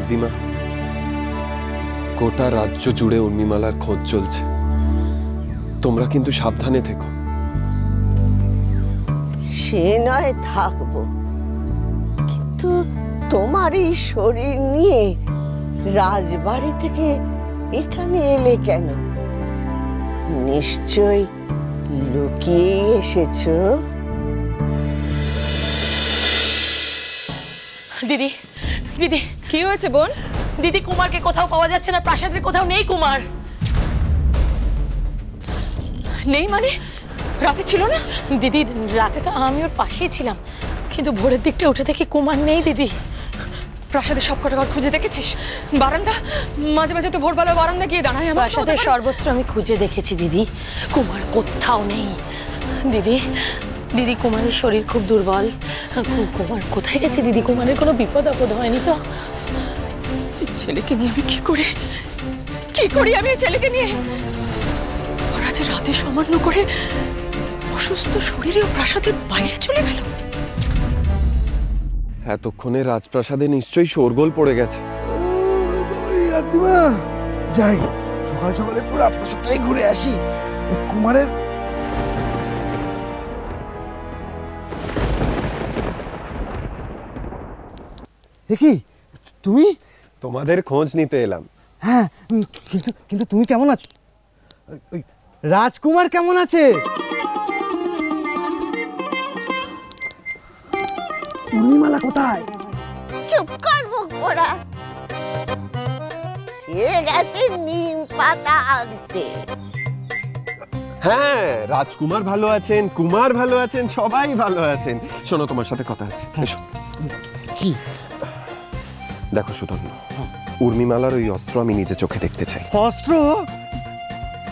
দিমা, গোটা রাজ্য জুড়ে উর্মিমালার খোঁজ চলছে। তোমরা কিন্তু সাবধানে থেকো। সে নয় থাকবো, কিন্তু তোমার এই শরীর নিয়ে রাজবাড়ি থেকে এখানে এলে কেন? নিশ্চয় লুকিয়ে এসেছো। দিদি, দিদি কি হয়েছে বোন? দিদি, কুমারকে কোথাও পাওয়া যাচ্ছে না, প্রাসাদের কোথাও নেই কুমার। নেই মানে? রাতে ছিল না? দিদি রাতে তো আমি ওর পাশেই ছিলাম, কিন্তু ভোরের দিকটা উঠে দেখি কুমার নেই দিদি। প্রাসাদের সব কটা ঘর খুঁজে দেখেছিস? বারান্দা? মাঝে মাঝে তো ভোরবেলা বারান্দা গিয়ে দাঁড়াই। প্রাসাদের সর্বত্র আমি খুঁজে দেখেছি দিদি, কুমার কোথাও নেই। দিদি, দিদি কুমারের শরীর খুব দুর্বল। কুমার কোথায় গেছে দিদি? কুমারের কোনো বিপদ আপদ হয়নি তো? ছেলেকে নিয়ে আমি কি করি আমি এই ছেলেকে নিয়ে? ওরা যে রাতে সামান্য করে অসুস্থ শরীরেও প্রাসাদের বাইরে চলে গেল। এতক্ষণে রাজপ্রাসাদে নিশ্চয়ই শোরগোল পড়ে গেছে। যাই, সকাল সকালে পুরো রাজপ্রাসাদটাই ঘুরে আসি। কুমারের কি তুমি? তোমাদের খোঁজ নিতে এলাম। হ্যাঁ, কিন্তু তুমি কেমন আছো? রাজকুমার কেমন আছে? উর্মিমালা কোথায়? চুপ কর মুখ পোড়া। সে গেছে নিম পাতা আনতে। হ্যাঁ, রাজকুমার ভালো আছেন, কুমার ভালো আছেন, সবাই ভালো আছেন। শোনো, তোমার সাথে কথা আছে। এসো। কি? দেখো সুধন্য, উর্মিমালার ওই অস্ত্র আমি নিজে চোখে দেখতে চাই। অস্ত্র?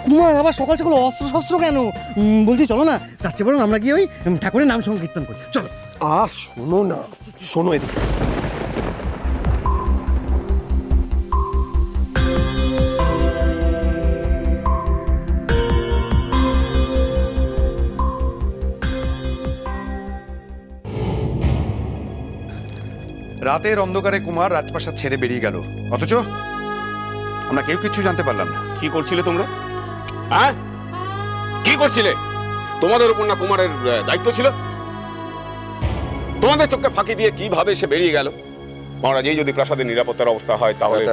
কুমার আবার সকাল সকাল অস্ত্র শস্ত্র কেন? বলছি চলো না, তার চেয়ে বরং আমরা গিয়ে ওই ঠাকুরের নাম সংকীর্তন করি। চলো। শোনো না, শোনো এদিকে। রাতের অন্ধকারে কুমার রাজপ্রাসাদ ছেড়ে বেরিয়ে গেল, অথচ আমরা কেউ কিছু জানতে পারলাম না। কি করছিলে তোমরা? হ্যাঁ, কি করছিলে? তোমাদের উপর না কুমারের দায়িত্ব ছিল? তোমাদের চোখে ফাঁকি দিয়ে কিভাবে সে বেরিয়ে গেল? মহারাজ, এই যদি প্রাসাদের নিরাপত্তার অবস্থা হয় তাহলে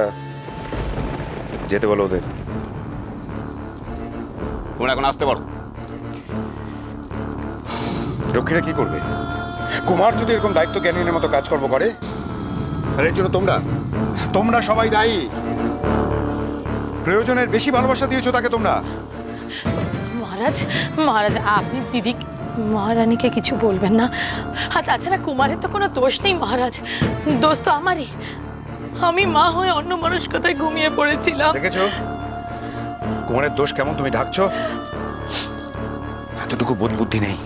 যেতে বলো ওদের। তোমরা এখন আসতে পারো। রক্ষীরা কি করবে? কুমার যদি এরকম দায়িত্ব জ্ঞানীর মতো কাজকর্ম করে, আর এর জন্য তোমরা সবাই দায়ী। প্রয়োজনের বেশি ভালোবাসা দিয়েছো তাকে তোমরা। মহারাজ আপনি দিদি মহারানীকে কিছু বলবেন না। আর তাছাড়া কুমারের তো কোনো দোষ নেই মহারাজ, দোষ তো আমারই। আমি মা হয়ে অন্য মনস্কতায় ঘুমিয়ে পড়েছিলাম। দেখেছো কুমারের দোষ কেমন তুমি ঢাকছো? এতটুকু বোধ বুদ্ধি নেই,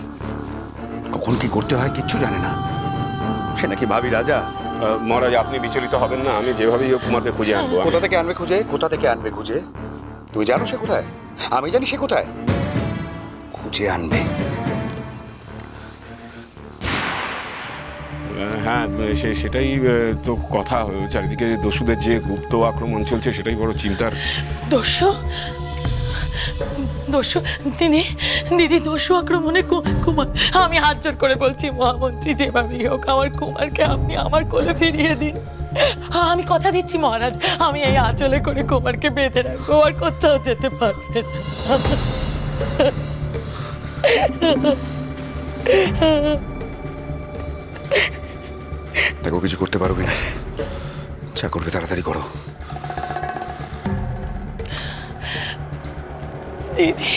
কখন কি করতে হয় কিচ্ছু জানে না। সে নাকি ভাবি রাজা। মহারাজ, আপনি বিচলিত হবেন না, আমি যেভাবেই কুমারকে খুঁজে আনবো। কোথা থেকে আনবে খুঁজে? তুমি জানো সে কোথায়? আমি জানি সে কোথায়। খুঁজে আনবে। হ্যাঁ, সেটাই তো কথা। চারিদিকে দস্যুদের যে গুপ্ত আক্রমণ চলছে, সেটাই বড় চিন্তার। দস্যু দিদি, দস্যু আক্রমণে কুমার। আমি হাত জোর করে বলছি মহামন্ত্রী, যেভাবেই হোক আমার কুমারকে আপনি আমার কোলে ফিরিয়ে দিন। আমি কথা দিচ্ছি মহারাজ, আমি এই আঁচলে করে কুমারকে বেঁধে রাখবো, আর কোথাও যেতে পারবে না। দেখো, কিছু করতে পারবে না, যা করবে তাড়াতাড়ি করো। দিদি,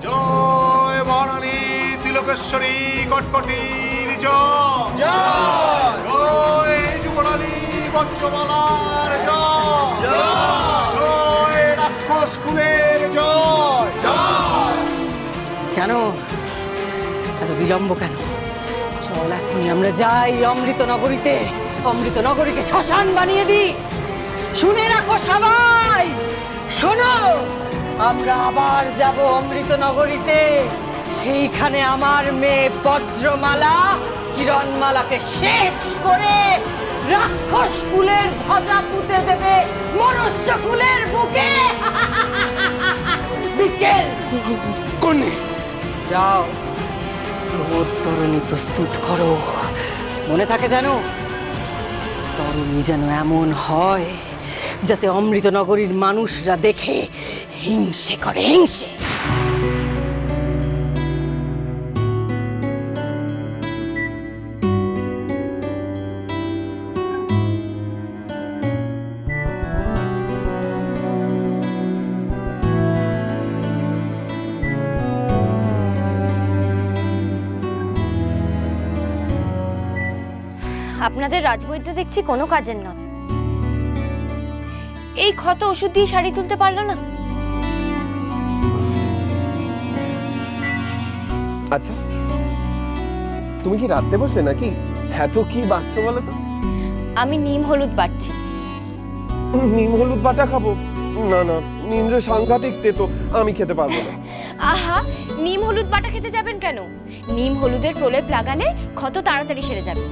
জয় মহারানী তিলকেশ্বরী কটকটির জয়। জয় যুবরানী বজ্রমালার জয়। জয় রাক্ষস কুলের জয়। কেন এত বিলম্ব কেন? চল এখনই আমরা যাই অমৃতনগরীতে। অমৃতনগরীকে শ্মশান বানিয়ে দিই। শুনে রাখো সবাই, শোনো, আমরা আবার যাব অমৃতনগরীতে। সেইখানে আমার মেয়ে বজ্রমালা কিরণমালাকে শেষ করে রাক্ষস কুলের ধ্বজা পুঁতে দেবে মনুষ্য কুলের বুকে। বিকেল কোনে যাও, প্রমোদ-তরণী প্রস্তুত করো। মনে থাকে জানো, তরণী যেন এমন হয় যাতে অমৃতনগরীর মানুষরা দেখে হিংসে করে, হিংসে। আপনাদের রাজবৈদ্য দেখছি কোনো কাজের না। এই ক্ষত ওষুধ দিয়ে শাড়ি তুলতে পারলো না। আচ্ছা, তুমি কি রাতে বসবে নাকি? এত কি বাচ্চা বলো তো? আমি নিম হলুদ বাটছি। নিম হলুদ বাটা খাবো? না না, নিম যে সাংঘাতিক তেতো, আমি খেতে পারবো না। আহা, নিম হলুদ বাটা খেতে যাবেন কেন? নিম হলুদের প্রলেপ লাগালে ক্ষত তাড়াতাড়ি সেরে যাবে।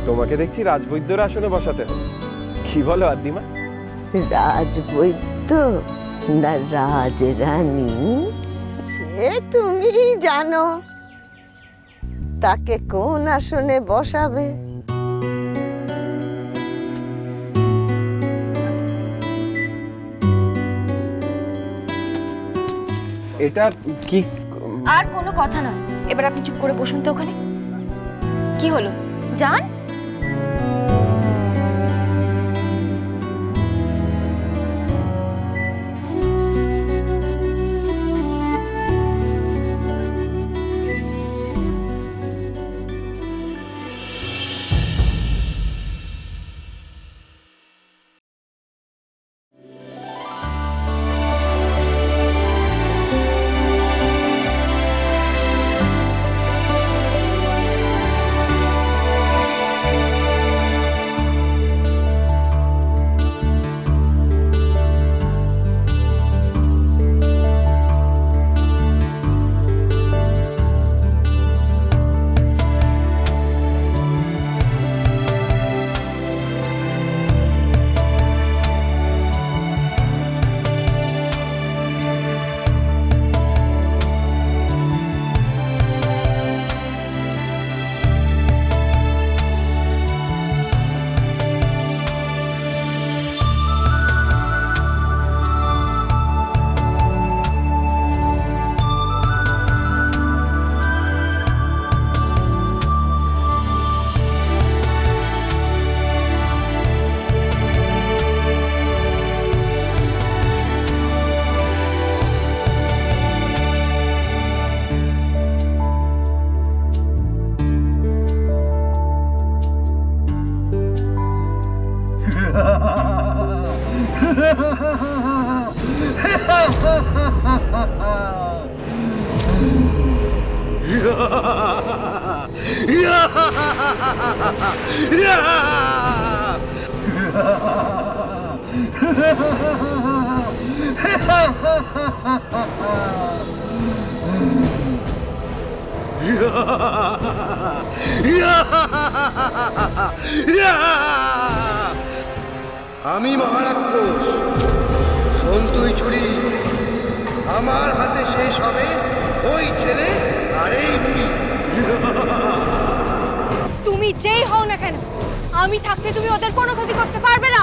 তোমাকে দেখছি রাজবৈদ্যর আসনে বসাতে হবে। কি বলো আদিমা? রাজবৈদ্য না রাজরানী, সে তুমি জানো। তাকে কোন আসনে বসাবে? এটা কি? আর কোনো কথা নয়, এবার আপনি চুপ করে বসুন তো ওখানে। কি হলো, যান। আমি মহারাক্ষস সন্তুই ছুরি, আমার হাতে শেষ হবে ওই ছেলে আর এই বুড়ি। তুমি যেই হও না কেন, আমি থাকতে তুমি ওদের কোনো ক্ষতি করতে পারবে না।